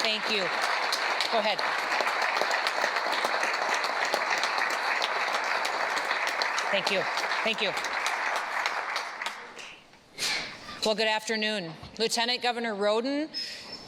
Thank you. Go ahead. Thank you. Thank you. Well, good afternoon. Lieutenant Governor Roden,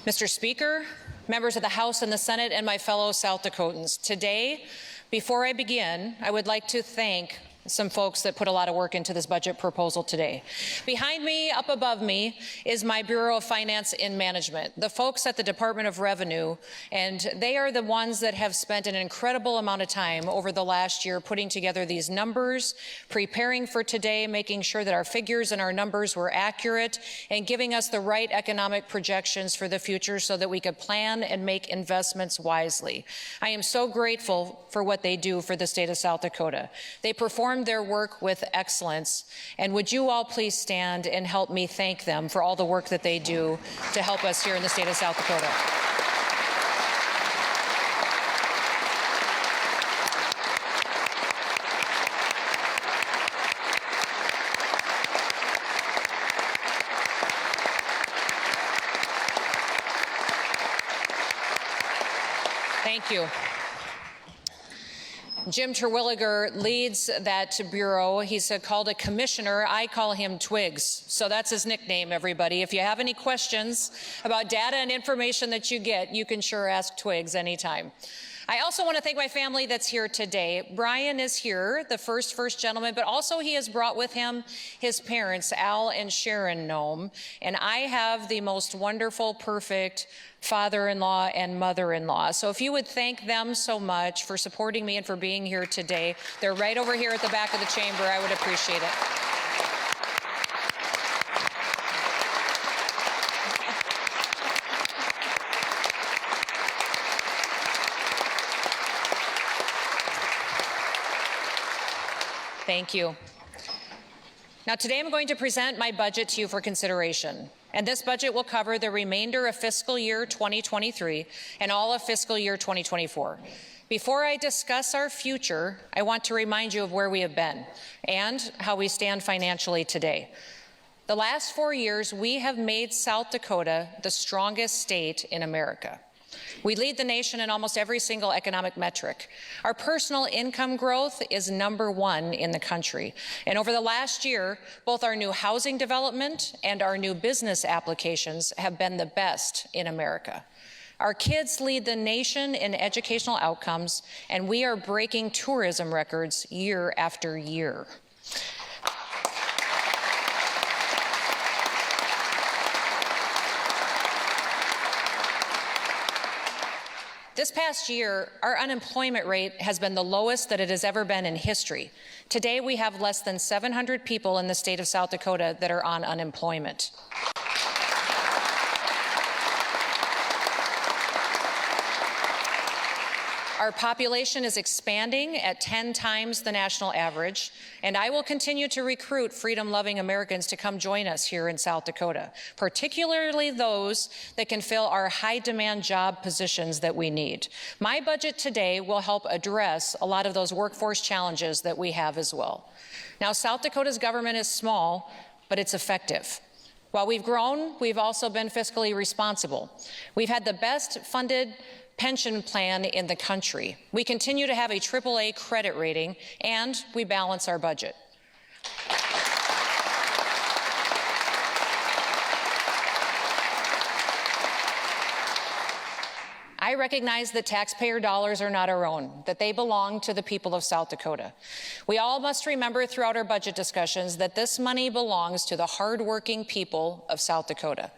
Mr. Speaker, members of the House and the Senate, and my fellow South Dakotans. Today, before I begin, I would like to thank some folks that put a lot of work into this budget proposal today. Behind me, up above me, is my Bureau of Finance and Management, the folks at the Department of Revenue, and they are the ones that have spent an incredible amount of time over the last year putting together these numbers, preparing for today, making sure that our figures and our numbers were accurate, and giving us the right economic projections for the future so that we could plan and make investments wisely. I am so grateful for what they do for the state of South Dakota. They perform their work with excellence, and would you all please stand and help me thank them for all the work that they do to help us here in the state of South Dakota. Thank you. Jim Terwilliger leads that bureau. He's called a commissioner. I call him Twigs. So that's his nickname, everybody. If you have any questions about data and information that you get, you can sure ask Twigs anytime. I also want to thank my family that's here today. Brian is here, the first gentleman, but also he has brought with him his parents, Al and Sharon Noem. And I have the most wonderful, perfect father-in-law and mother-in-law. So if you would thank them so much for supporting me and for being here today. They're right over here at the back of the chamber. I would appreciate it. Thank you. Now, today I'm going to present my budget to you for consideration. And this budget will cover the remainder of fiscal year 2023 and all of fiscal year 2024. Before I discuss our future, I want to remind you of where we have been and how we stand financially today. The last 4 years, we have made South Dakota the strongest state in America. We lead the nation in almost every single economic metric. Our personal income growth is #1 in the country. And over the last year, both our new housing development and our new business applications have been the best in America. Our kids lead the nation in educational outcomes, and we are breaking tourism records year after year. This past year, our unemployment rate has been the lowest that it has ever been in history. Today, we have less than 700 people in the state of South Dakota that are on unemployment. Our population is expanding at 10 times the national average, and I will continue to recruit freedom-loving Americans to come join us here in South Dakota, particularly those that can fill our high-demand job positions that we need. My budget today will help address a lot of those workforce challenges that we have as well. Now, South Dakota's government is small, but it's effective. While we've grown, we've also been fiscally responsible. We've had the best funded pension plan in the country. We continue to have a AAA credit rating, and we balance our budget. I recognize that taxpayer dollars are not our own, that they belong to the people of South Dakota. We all must remember throughout our budget discussions that this money belongs to the hardworking people of South Dakota.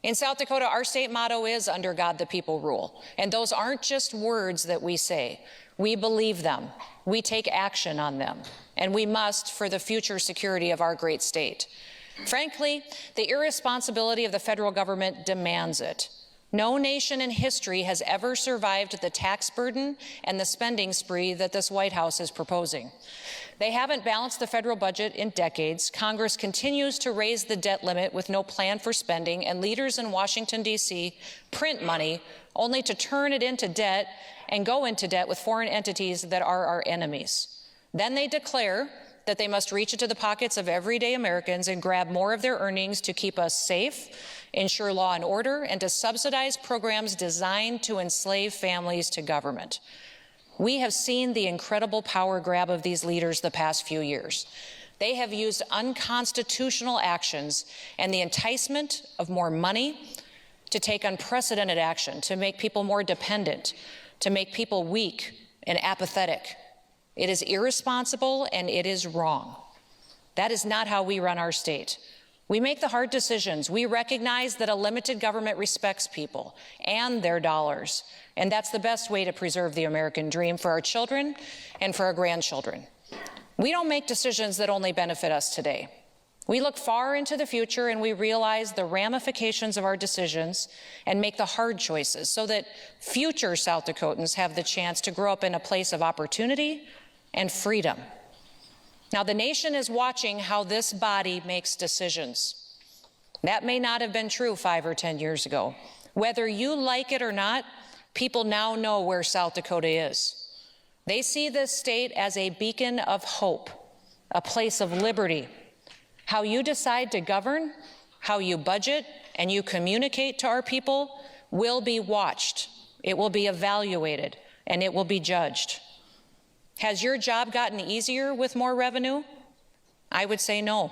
In South Dakota, our state motto is "Under God the people rule." And those aren't just words that we say. We believe them. We take action on them. And we must for the future security of our great state. Frankly, the irresponsibility of the federal government demands it. No nation in history has ever survived the tax burden and the spending spree that this White House is proposing. They haven't balanced the federal budget in decades. Congress continues to raise the debt limit with no plan for spending, and leaders in Washington, D.C. print money only to turn it into debt and go into debt with foreign entities that are our enemies. Then they declare that they must reach into the pockets of everyday Americans and grab more of their earnings to keep us safe, ensure law and order, and to subsidize programs designed to enslave families to government. We have seen the incredible power grab of these leaders the past few years. They have used unconstitutional actions and the enticement of more money to take unprecedented action, to make people more dependent, to make people weak and apathetic. It is irresponsible and it is wrong. That is not how we run our state. We make the hard decisions. We recognize that a limited government respects people and their dollars, and that's the best way to preserve the American dream for our children and for our grandchildren. We don't make decisions that only benefit us today. We look far into the future and we realize the ramifications of our decisions and make the hard choices so that future South Dakotans have the chance to grow up in a place of opportunity and freedom. Now, the nation is watching how this body makes decisions. That may not have been true 5 or 10 years ago. Whether you like it or not, people now know where South Dakota is. They see this state as a beacon of hope, a place of liberty. How you decide to govern, how you budget, and you communicate to our people will be watched. It will be evaluated, and it will be judged. Has your job gotten easier with more revenue? I would say no.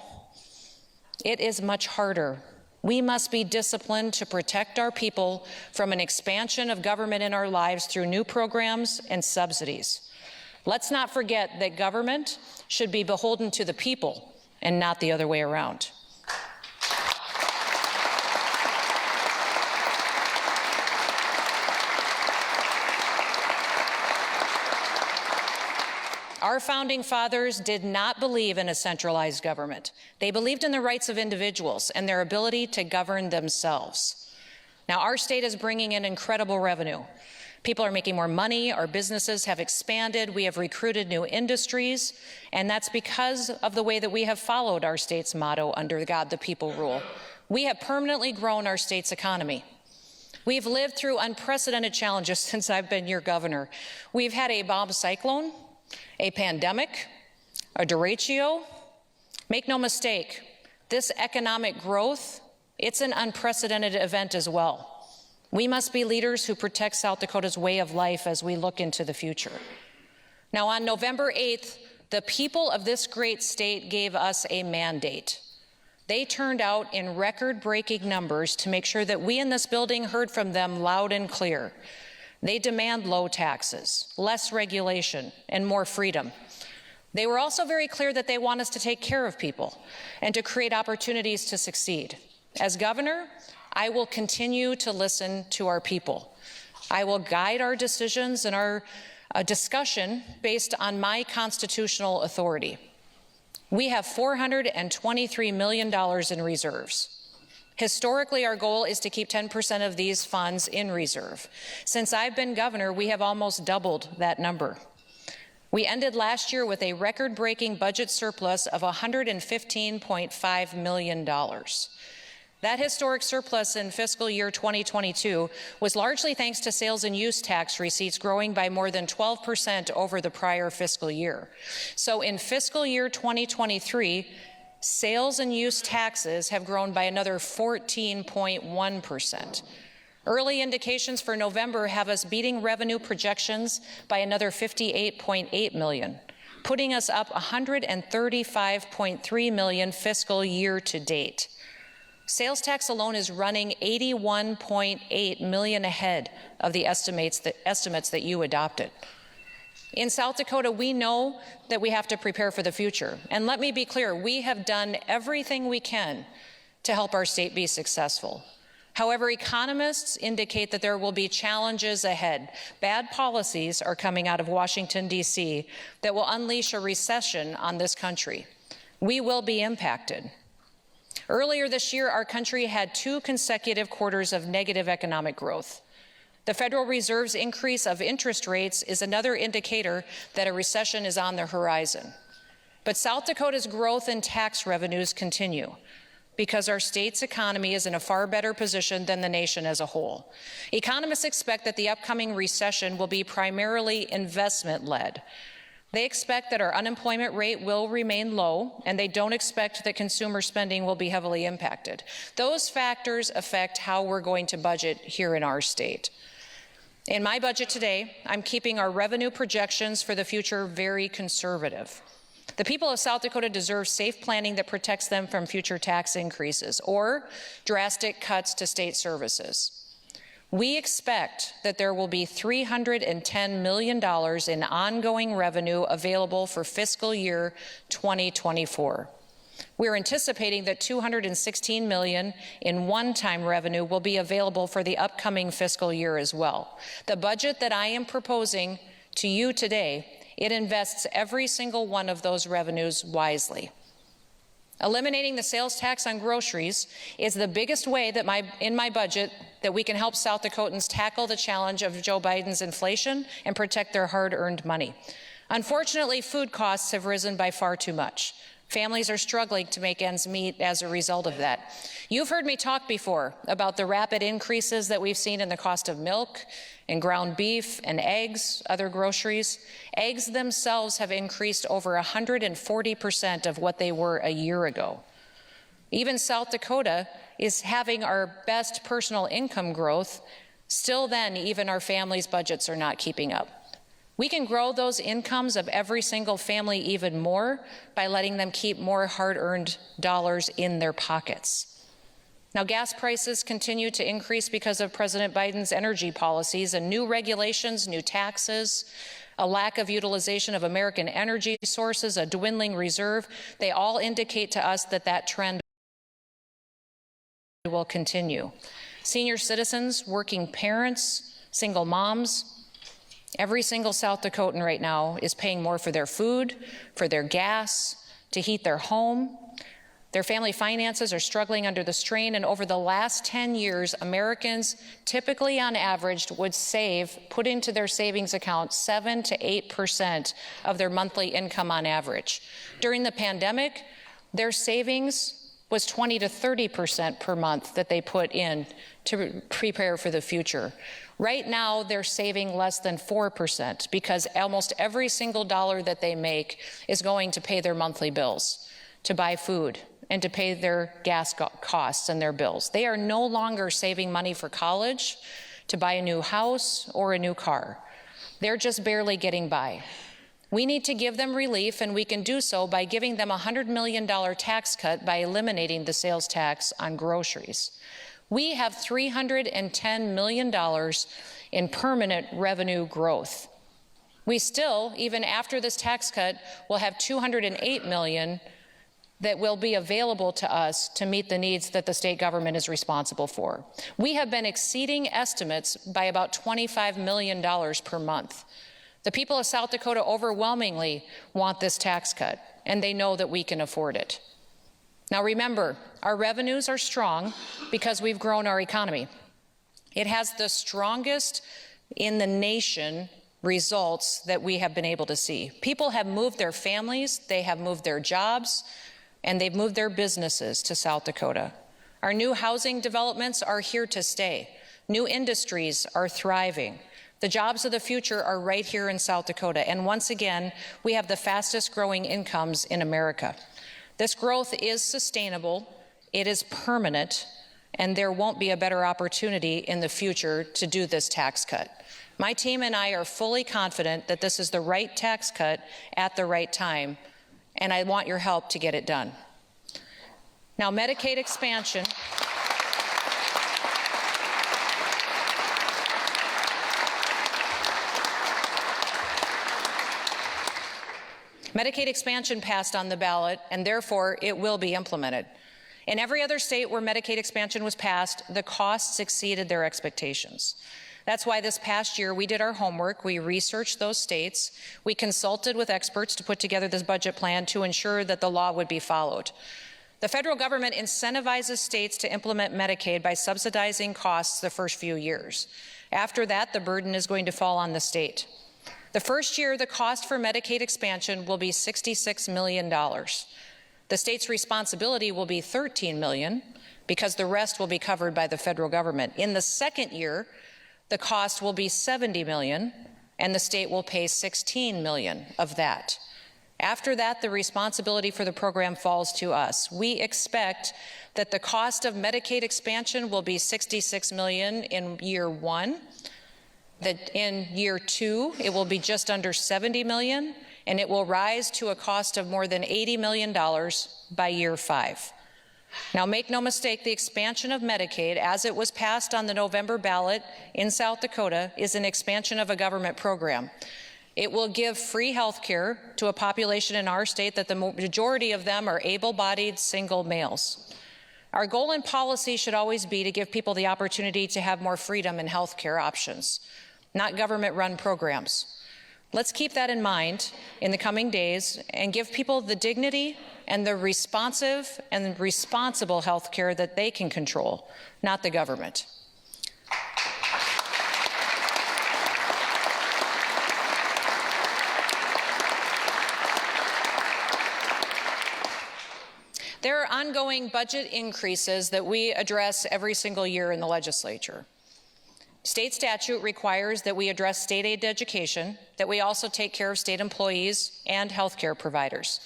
It is much harder. We must be disciplined to protect our people from an expansion of government in our lives through new programs and subsidies. Let's not forget that government should be beholden to the people and not the other way around. Our founding fathers did not believe in a centralized government. They believed in the rights of individuals and their ability to govern themselves. Now, our state is bringing in incredible revenue. People are making more money, our businesses have expanded, we have recruited new industries, and that's because of the way that we have followed our state's motto, under God the people rule. We have permanently grown our state's economy. We've lived through unprecedented challenges since I've been your governor. We've had a bomb cyclone, a pandemic, a derecho. Make no mistake, this economic growth, it's an unprecedented event as well. We must be leaders who protect South Dakota's way of life as we look into the future. Now, on November 8th, the people of this great state gave us a mandate. They turned out in record-breaking numbers to make sure that we in this building heard from them loud and clear. They demand low taxes, less regulation, and more freedom. They were also very clear that they want us to take care of people and to create opportunities to succeed. As governor, I will continue to listen to our people. I will guide our decisions and our discussion based on my constitutional authority. We have $423 million in reserves. Historically, our goal is to keep 10% of these funds in reserve. Since I've been governor, we have almost doubled that number. We ended last year with a record-breaking budget surplus of $115.5 million. That historic surplus in fiscal year 2022 was largely thanks to sales and use tax receipts growing by more than 12% over the prior fiscal year. So in fiscal year 2023, sales and use taxes have grown by another 14.1%. Early indications for November have us beating revenue projections by another $58.8 million, putting us up $135.3 million fiscal year to date. Sales tax alone is running $81.8 million ahead of the estimates that you adopted. In South Dakota, we know that we have to prepare for the future. And let me be clear, we have done everything we can to help our state be successful. However, economists indicate that there will be challenges ahead. Bad policies are coming out of Washington, D.C. that will unleash a recession on this country. We will be impacted. Earlier this year, our country had 2 consecutive quarters of negative economic growth. The Federal Reserve's increase of interest rates is another indicator that a recession is on the horizon. But South Dakota's growth in tax revenues continue because our state's economy is in a far better position than the nation as a whole. Economists expect that the upcoming recession will be primarily investment-led. They expect that our unemployment rate will remain low, and they don't expect that consumer spending will be heavily impacted. Those factors affect how we're going to budget here in our state. In my budget today, I'm keeping our revenue projections for the future very conservative. The people of South Dakota deserve safe planning that protects them from future tax increases or drastic cuts to state services. We expect that there will be $310 million in ongoing revenue available for fiscal year 2024. We're anticipating that $216 million in one-time revenue will be available for the upcoming fiscal year as well. The budget that I am proposing to you today, it invests every single one of those revenues wisely. Eliminating the sales tax on groceries is the biggest way that in my budget that we can help South Dakotans tackle the challenge of Joe Biden's inflation and protect their hard-earned money. Unfortunately, food costs have risen by far too much. Families are struggling to make ends meet as a result of that. You've heard me talk before about the rapid increases that we've seen in the cost of milk and ground beef and eggs, other groceries. Eggs themselves have increased over 140% of what they were a year ago. Even South Dakota is having our best personal income growth. Still then, even our families' budgets are not keeping up. We can grow those incomes of every single family even more by letting them keep more hard-earned dollars in their pockets. Now, gas prices continue to increase because of President Biden's energy policies and new regulations, new taxes, a lack of utilization of American energy sources, a dwindling reserve. They all indicate to us that that trend will continue. Senior citizens, working parents, single moms, every single South Dakotan right now is paying more for their food, for their gas, to heat their home. Their family finances are struggling under the strain, and over the last 10 years, Americans typically on average would put into their savings account 7 to 8% of their monthly income on average. During the pandemic, their savings was 20 to 30% per month that they put in to prepare for the future. Right now, they're saving less than 4% because almost every single dollar that they make is going to pay their monthly bills, to buy food, and to pay their gas costs and their bills. They are no longer saving money for college, to buy a new house or a new car. They're just barely getting by. We need to give them relief, and we can do so by giving them a $100 million tax cut by eliminating the sales tax on groceries. We have $310 million in permanent revenue growth. We still, even after this tax cut, will have $208 million that will be available to us to meet the needs that the state government is responsible for. We have been exceeding estimates by about $25 million per month. The people of South Dakota overwhelmingly want this tax cut, and they know that we can afford it. Now remember, our revenues are strong because we've grown our economy. It has the strongest in the nation results that we have been able to see. People have moved their families, they have moved their jobs, and they've moved their businesses to South Dakota. Our new housing developments are here to stay. New industries are thriving. The jobs of the future are right here in South Dakota. And once again, we have the fastest growing incomes in America. This growth is sustainable, it is permanent, and there won't be a better opportunity in the future to do this tax cut. My team and I are fully confident that this is the right tax cut at the right time, and I want your help to get it done. Now, Medicaid expansion. Medicaid expansion passed on the ballot, and therefore it will be implemented. In every other state where Medicaid expansion was passed, the costs exceeded their expectations. That's why this past year we did our homework, we researched those states, we consulted with experts to put together this budget plan to ensure that the law would be followed. The federal government incentivizes states to implement Medicaid by subsidizing costs the first few years. After that, the burden is going to fall on the state. The first year, the cost for Medicaid expansion will be $66 million. The state's responsibility will be $13 million because the rest will be covered by the federal government. In the second year, the cost will be $70 million and the state will pay $16 million of that. After that, the responsibility for the program falls to us. We expect that the cost of Medicaid expansion will be $66 million in year one, that in year two, it will be just under $70 million, and it will rise to a cost of more than $80 million by year five. Now, make no mistake, the expansion of Medicaid, as it was passed on the November ballot in South Dakota, is an expansion of a government program. It will give free health care to a population in our state that the majority of them are able-bodied single males. Our goal in policy should always be to give people the opportunity to have more freedom in health care options, not government-run programs. Let's keep that in mind in the coming days and give people the dignity and the responsive and responsible health care that they can control, not the government. There are ongoing budget increases that we address every single year in the legislature. State statute requires that we address state aid to education, that we also take care of state employees and healthcare providers.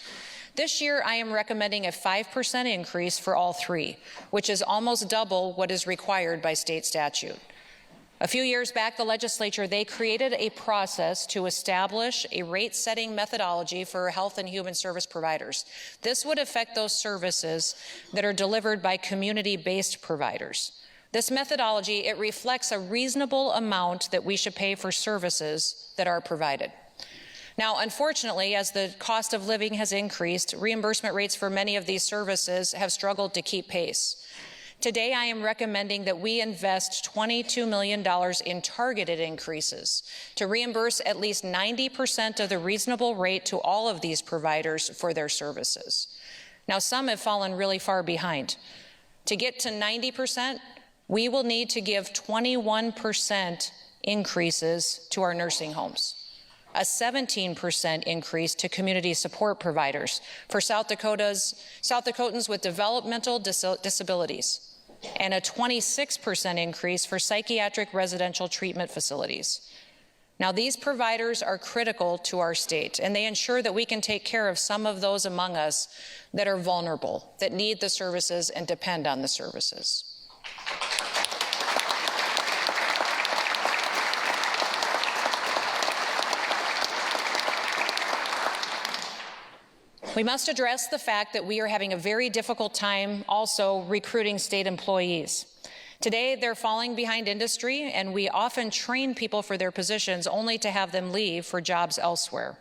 This year, I am recommending a 5% increase for all three, which is almost double what is required by state statute. A few years back, the legislature, they created a process to establish a rate-setting methodology for health and human service providers. This would affect those services that are delivered by community-based providers. This methodology, it reflects a reasonable amount that we should pay for services that are provided. Now, unfortunately, as the cost of living has increased, reimbursement rates for many of these services have struggled to keep pace. Today, I am recommending that we invest $22 million in targeted increases to reimburse at least 90% of the reasonable rate to all of these providers for their services. Now, some have fallen really far behind. To get to 90%, we will need to give 21% increases to our nursing homes, a 17% increase to community support providers for South Dakotans with developmental disabilities, and a 26% increase for psychiatric residential treatment facilities. Now, these providers are critical to our state, and they ensure that we can take care of some of those among us that are vulnerable, that need the services and depend on the services. We must address the fact that we are having a very difficult time also recruiting state employees. Today, they're falling behind industry, and we often train people for their positions only to have them leave for jobs elsewhere.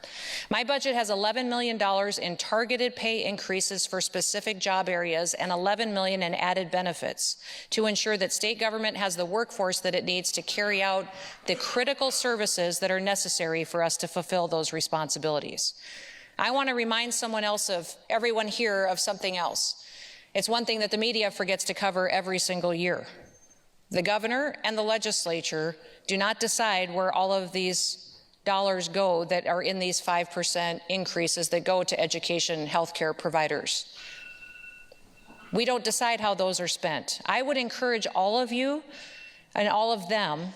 My budget has $11 million in targeted pay increases for specific job areas and $11 million in added benefits to ensure that state government has the workforce that it needs to carry out the critical services that are necessary for us to fulfill those responsibilities. I want to remind everyone here of something else. It's one thing that the media forgets to cover every single year. The governor and the legislature do not decide where all of these dollars go that are in these 5% increases that go to education and healthcare providers. We don't decide how those are spent. I would encourage all of you and all of them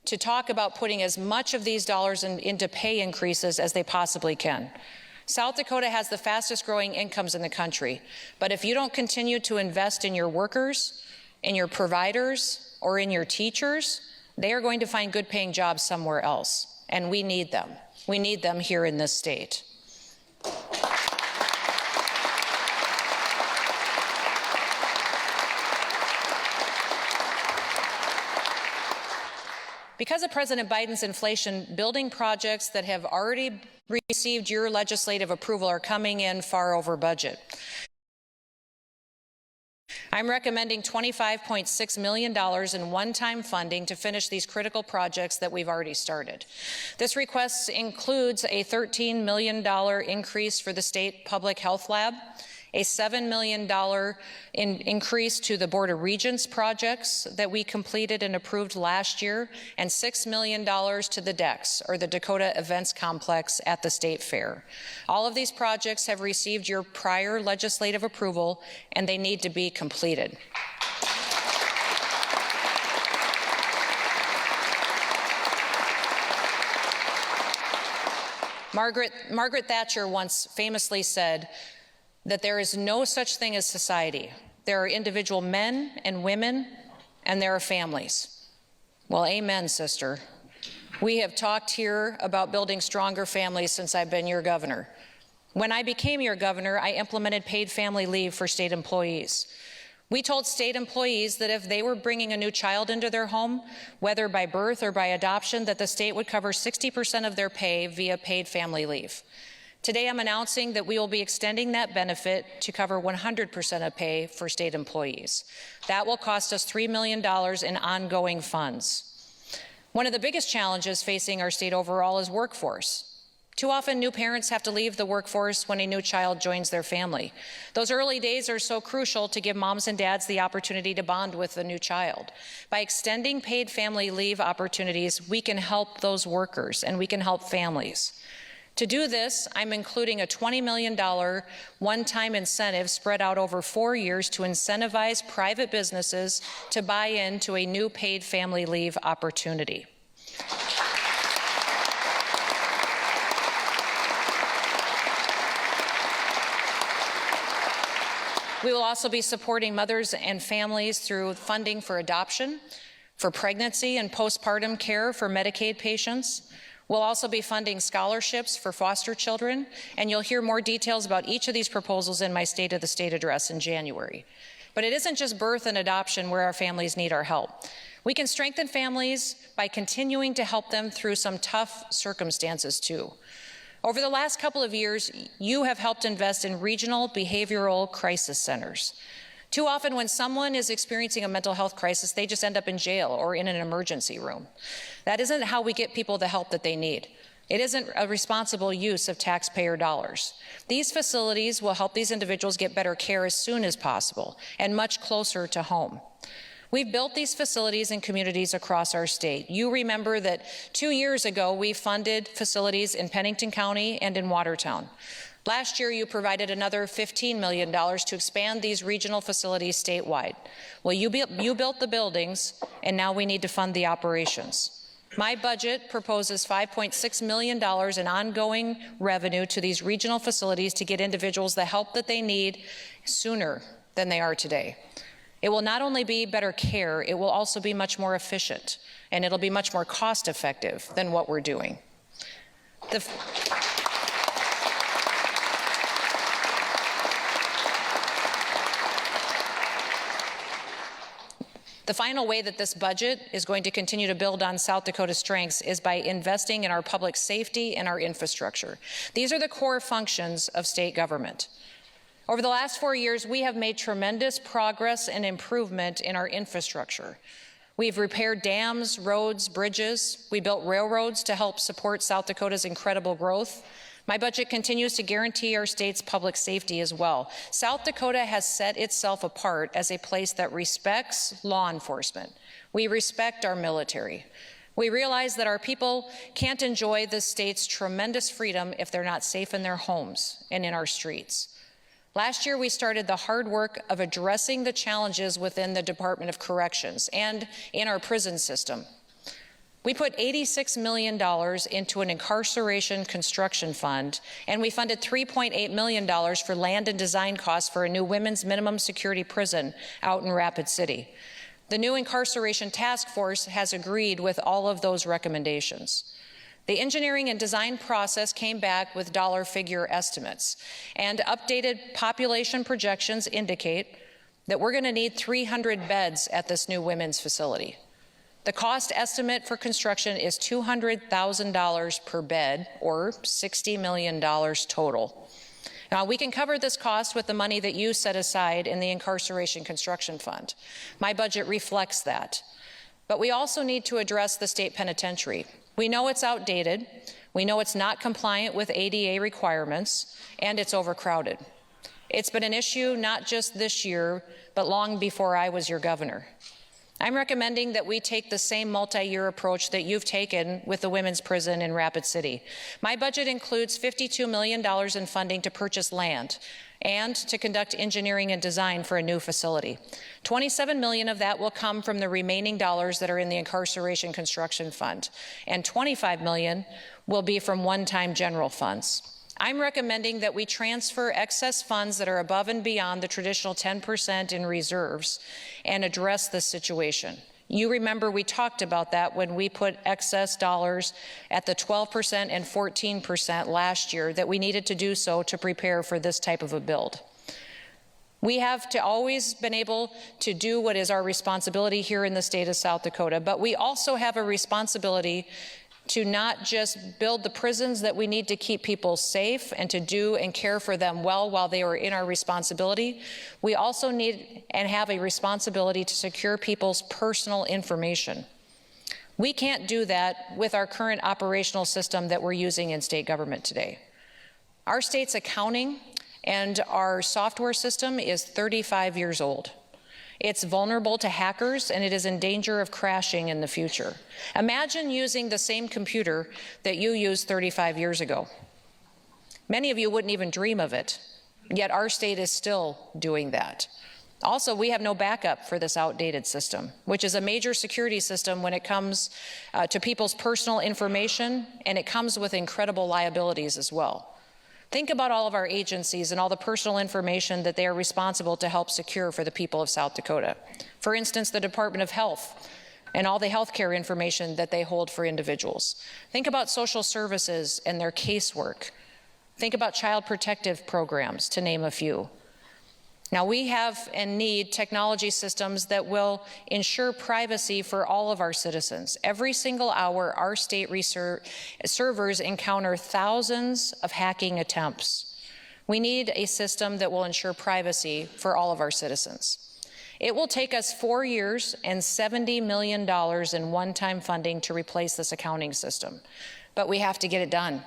to talk about putting as much of these dollars into pay increases as they possibly can. South Dakota has the fastest growing incomes in the country, but if you don't continue to invest in your workers, in your providers, or in your teachers, they are going to find good paying jobs somewhere else, and we need them. We need them here in this state. Because of President Biden's inflation, building projects that have already received your legislative approval are coming in far over budget. I'm recommending $25.6 million in one-time funding to finish these critical projects that we've already started. This request includes a $13 million increase for the state public health lab, a $7 million increase to the Board of Regents projects that we completed and approved last year, and $6 million to the DEX, or the Dakota Events Complex at the State Fair. All of these projects have received your prior legislative approval, and they need to be completed. Margaret Thatcher once famously said that there is no such thing as society. There are individual men and women, and there are families. Well, amen, sister. We have talked here about building stronger families since I've been your governor. When I became your governor, I implemented paid family leave for state employees. We told state employees that if they were bringing a new child into their home, whether by birth or by adoption, that the state would cover 60% of their pay via paid family leave. Today, I'm announcing that we will be extending that benefit to cover 100% of pay for state employees. That will cost us $3 million in ongoing funds. One of the biggest challenges facing our state overall is workforce. Too often, new parents have to leave the workforce when a new child joins their family. Those early days are so crucial to give moms and dads the opportunity to bond with the new child. By extending paid family leave opportunities, we can help those workers and we can help families. To do this, I'm including a $20 million one-time incentive spread out over 4 years to incentivize private businesses to buy into a new paid family leave opportunity. We will also be supporting mothers and families through funding for adoption, for pregnancy and postpartum care for Medicaid patients. We'll also be funding scholarships for foster children, and you'll hear more details about each of these proposals in my State of the State address in January. But it isn't just birth and adoption where our families need our help. We can strengthen families by continuing to help them through some tough circumstances too. Over the last couple of years, you have helped invest in regional behavioral crisis centers. Too often when someone is experiencing a mental health crisis, they just end up in jail or in an emergency room. That isn't how we get people the help that they need. It isn't a responsible use of taxpayer dollars. These facilities will help these individuals get better care as soon as possible and much closer to home. We've built these facilities in communities across our state. You remember that 2 years ago, we funded facilities in Pennington County and in Watertown. Last year, you provided another $15 million to expand these regional facilities statewide. Well, you built the buildings, and now we need to fund the operations. My budget proposes $5.6 million in ongoing revenue to these regional facilities to get individuals the help that they need sooner than they are today. It will not only be better care, it will also be much more efficient, and it'll be much more cost-effective than what we're doing. The final way that this budget is going to continue to build on South Dakota's strengths is by investing in our public safety and our infrastructure. These are the core functions of state government. Over the last 4 years, we have made tremendous progress and improvement in our infrastructure. We've repaired dams, roads, bridges. We built railroads to help support South Dakota's incredible growth. My budget continues to guarantee our state's public safety as well. South Dakota has set itself apart as a place that respects law enforcement. We respect our military. We realize that our people can't enjoy this state's tremendous freedom if they're not safe in their homes and in our streets. Last year, we started the hard work of addressing the challenges within the Department of Corrections and in our prison system. We put $86 million into an incarceration construction fund, and we funded $3.8 million for land and design costs for a new women's minimum security prison out in Rapid City. The new incarceration task force has agreed with all of those recommendations. The engineering and design process came back with dollar figure estimates, and updated population projections indicate that we're going to need 300 beds at this new women's facility. The cost estimate for construction is $200,000 per bed, or $60 million total. Now, we can cover this cost with the money that you set aside in the Incarceration Construction Fund. My budget reflects that. But we also need to address the state penitentiary. We know it's outdated, we know it's not compliant with ADA requirements, and it's overcrowded. It's been an issue not just this year, but long before I was your governor. I'm recommending that we take the same multi-year approach that you've taken with the women's prison in Rapid City. My budget includes $52 million in funding to purchase land, and to conduct engineering and design for a new facility. $27 million of that will come from the remaining dollars that are in the Incarceration Construction Fund, and $25 million will be from one-time general funds. I'm recommending that we transfer excess funds that are above and beyond the traditional 10% in reserves and address this situation. You remember we talked about that when we put excess dollars at the 12% and 14% last year, that we needed to do so to prepare for this type of a build. We have to always been able to do what is our responsibility here in the state of South Dakota, but we also have a responsibility to not just build the prisons that we need to keep people safe and to do and care for them well while they are in our responsibility. We also need and have a responsibility to secure people's personal information. We can't do that with our current operational system that we're using in state government today. Our state's accounting and our software system is 35 years old. It's vulnerable to hackers, and it is in danger of crashing in the future. Imagine using the same computer that you used 35 years ago. Many of you wouldn't even dream of it, yet our state is still doing that. Also, we have no backup for this outdated system, which is a major security system when it comes to people's personal information, and it comes with incredible liabilities as well. Think about all of our agencies and all the personal information that they are responsible to help secure for the people of South Dakota. For instance, the Department of Health and all the healthcare information that they hold for individuals. Think about social services and their casework. Think about child protective programs, to name a few. Now, we have and need technology systems that will ensure privacy for all of our citizens. Every single hour, our state servers encounter thousands of hacking attempts. We need a system that will ensure privacy for all of our citizens. It will take us 4 years and $70 million in one-time funding to replace this accounting system, but we have to get it done.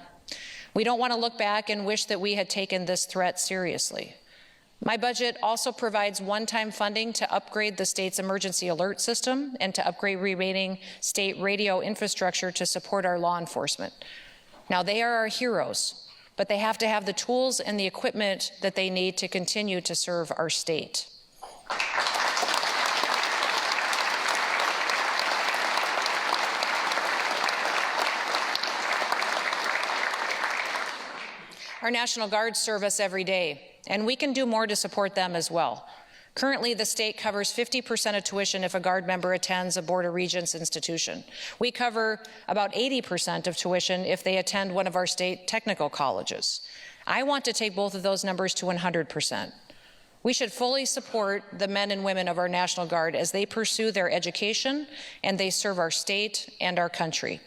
We don't want to look back and wish that we had taken this threat seriously. My budget also provides one-time funding to upgrade the state's emergency alert system and to upgrade remaining state radio infrastructure to support our law enforcement. Now, they are our heroes, but they have to have the tools and the equipment that they need to continue to serve our state. Our National Guard serve us every day, and we can do more to support them as well. Currently, the state covers 50% of tuition if a Guard member attends a Board of Regents institution. We cover about 80% of tuition if they attend one of our state technical colleges. I want to take both of those numbers to 100%. We should fully support the men and women of our National Guard as they pursue their education and they serve our state and our country.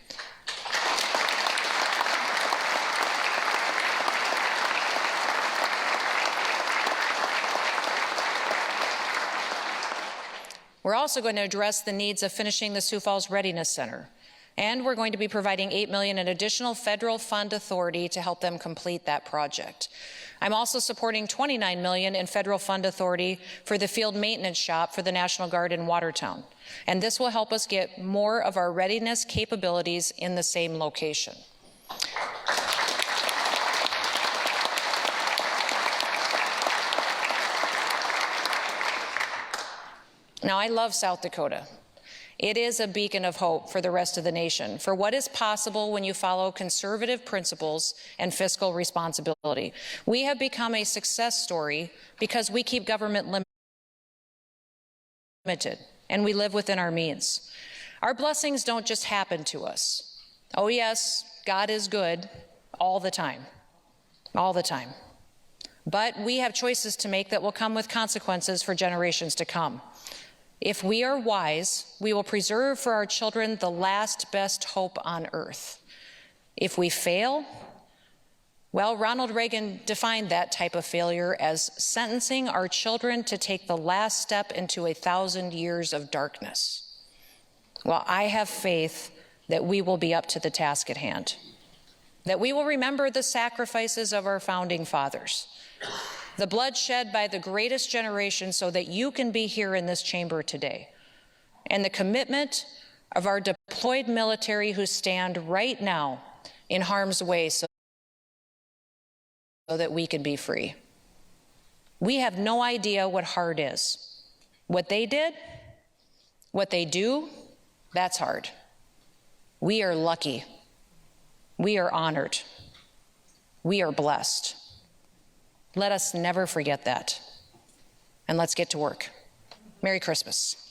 We're also going to address the needs of finishing the Sioux Falls Readiness Center, and we're going to be providing $8 million in additional federal fund authority to help them complete that project. I'm also supporting $29 million in federal fund authority for the field maintenance shop for the National Guard in Watertown, and this will help us get more of our readiness capabilities in the same location. Now, I love South Dakota. It is a beacon of hope for the rest of the nation, for what is possible when you follow conservative principles and fiscal responsibility. We have become a success story because we keep government limited, and we live within our means. Our blessings don't just happen to us. Oh yes, God is good all the time, all the time. But we have choices to make that will come with consequences for generations to come. If we are wise, we will preserve for our children the last best hope on earth. If we fail, well, Ronald Reagan defined that type of failure as sentencing our children to take the last step into 1,000 years of darkness. Well, I have faith that we will be up to the task at hand, that we will remember the sacrifices of our founding fathers, the blood shed by the greatest generation so that you can be here in this chamber today, and the commitment of our deployed military who stand right now in harm's way so that we can be free. We have no idea what hard is. What they did, what they do, that's hard. We are lucky. We are honored. We are blessed. Let us never forget that. And let's get to work. Merry Christmas.